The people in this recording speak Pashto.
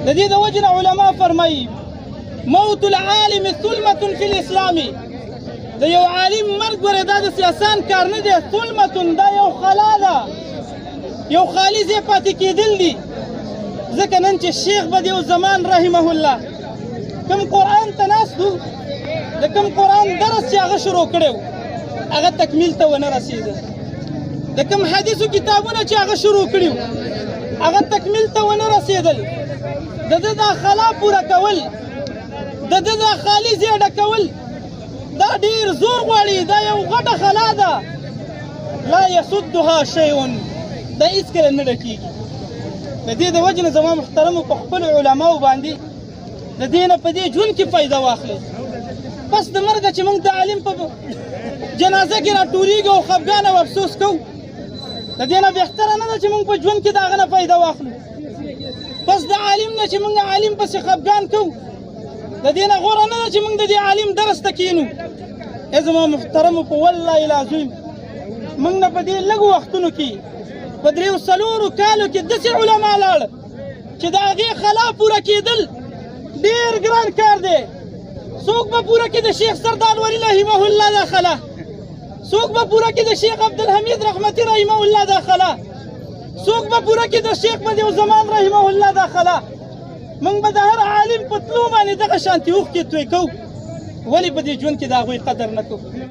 د دې د وجې نه علما فرمایي موت العالم ثلمة فی الاسلام، د یو عالم مرګ ګوره دا داسې اسان کار نه دی. ثلمة دا یو خلا ده، یو خالي ځای پاتې کېدل دي. ځکه نن چې شیخ به د یو زمان رحمه الله کوم قرآن ته ناست و، د کوم قرآن درس چې هغه شروع کړی و هغه تکمیل ته ونه رسېده، د کوم حدیثو کتابونه چې هغه شروع کړي و هغه تکمیل ته ونه رسېدل. د ده دا خلا پوره کول، د ده دا خالي ځای ډکول دا ډېر زور غواړي. دا یو غټه خلا ده، لا یسدها شیء، دا هېڅکله نه ډکېږي. د دې د وجې نه زما محترمو په خپلو علماو باندې د دې نه په دې ژوند کې فایده واخلئ. پس د مرګه چې موږ د عالم په جنازه کې راټولېږو او خفګان او افسوس کوو، د دې نه بهتره نه ده چې موږ په ژوند کې د هغه نه فایده واخلو. پس د عالم نه چې موږ عالم پسې خفګان کوو، د دې نه غوره نه ده چې موږ د دې عالم درس ته کښېنو. ای زما محترمو په والله العظیم موږ نه په دې لږو وختونو کې په 3-4 کالو کې داسې علما لاړل چې د هغې خلا پوره کېدل ډېر ګران کار دی. څوک به پوره کړي د شیخ سردار ولی رحمه الله دا خلا، څوک به پوره کړي د شیخ عبدالحمید رحمتي رحمه الله دا خلا، څوک به پوره کړي د شیخ بدیع الزمان رحمه الله دا خلا. موږ به د هر عالم په تلو باندې دغه شانتې اوښکې توی کوو، ولې په دې ژوند کې د هغوی قدر نه کوو؟